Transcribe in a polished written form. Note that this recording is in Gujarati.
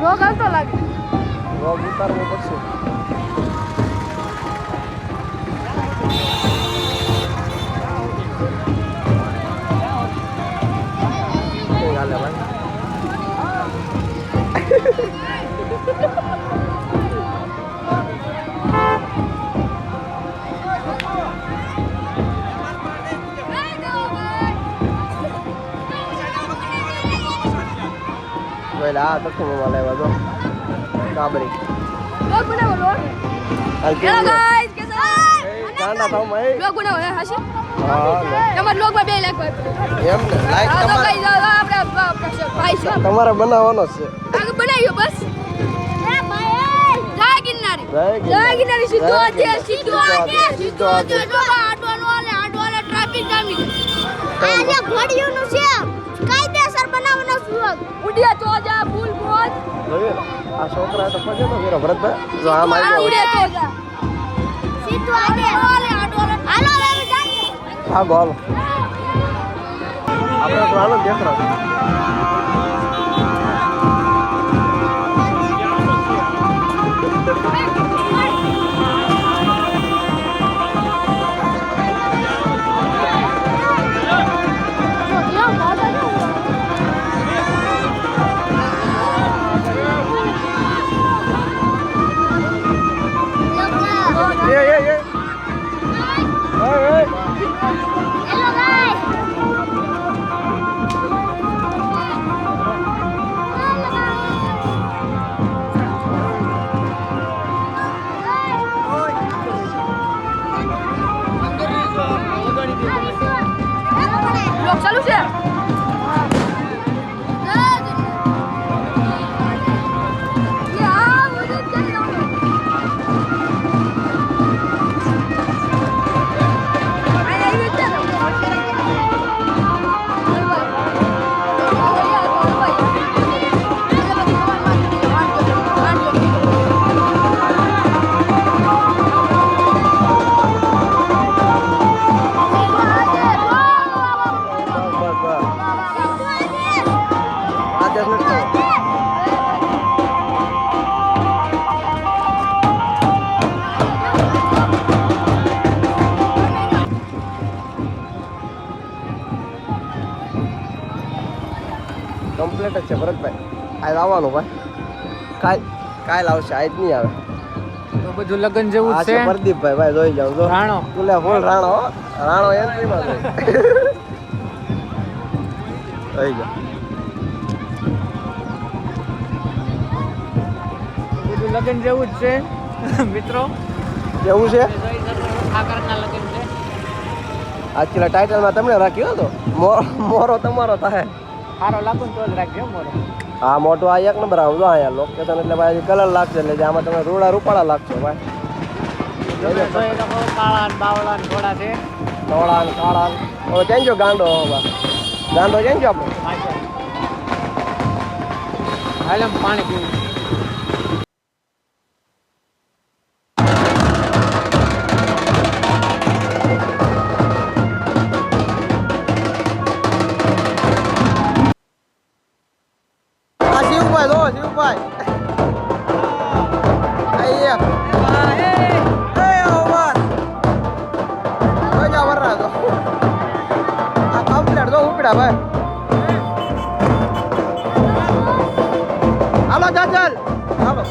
રોગ આવતો લાગે. રોગ ઉતારવો પડશે. હાલે ભાઈ. આ તો ખમવા લાવ્યા તો કાબરી લોગ બનાવો લોગ. હેલો ગાઈસ કેસે હો? ગાંડા થાવ મે લોગ બનાવો હે હાશી. હા તમાર લોગ માં 2 લાખ એમ ને લાઈક તમારે આપણે ભાઈ છો તમારે બનાવવાનો છે. આગળ બનાવ્યો બસ. એ ભાઈ જાગીનારી સીધો આજે આડવાલે ટ્રાફિક જામી આલે ઘોડીઓનું છે કાયદેસર બનાવવાનો છે. ઉડિયા તો જા ફૂલ મોજ આ છોકરા તો પજે તો મેરો ભરતભાઈ જો આ મારી ઉડિયા તો જા સીધો આડવાલે હાલો હવે જાઈએ. હા બોલ આપણે તો આનો દેખ રહો. ચાલુ છે. કમ્પ્લીટ જ છે ભરતભાઈ. આજ આવવાનું ભાઈ. કાલ આવશે આજ નહીં આવે તો બધું લગન જેવું છે. પ્રદીપભાઈ ભાઈ જોઈ જાવ તો રાણો ફૂલે ફૂલ રાણો એન્ટ્રીમાં જોઈ જાવ. બધું લગન જેવું જ છે મિત્રો. કેવું છે ઠાકરના લગન છે. આજકાલ ટાઇટલમાં તમને રાખ્યો હતો મોરો તમારો થાય. સારો લાગુ તો જ રાખજો મોરો. હા મોટો આ એક નંબર આવજો અહીંયા લોકેશન એટલે ભાઈ કલર લાગશે એટલે આમાં તમે રૂડા રૂપાળા લાગશો ભાઈ. કાળા ને બાવળા ને ઘોડા છે. ધોળા ને કાળા હવે ચેન્જો ગાંડો ચેન્જો આપણે હાલ પાણી પીવું. શિવભાઈ કમ્પ્લેટ જો ઉપડા ભાઈ. હાલો ચાચલ હાલો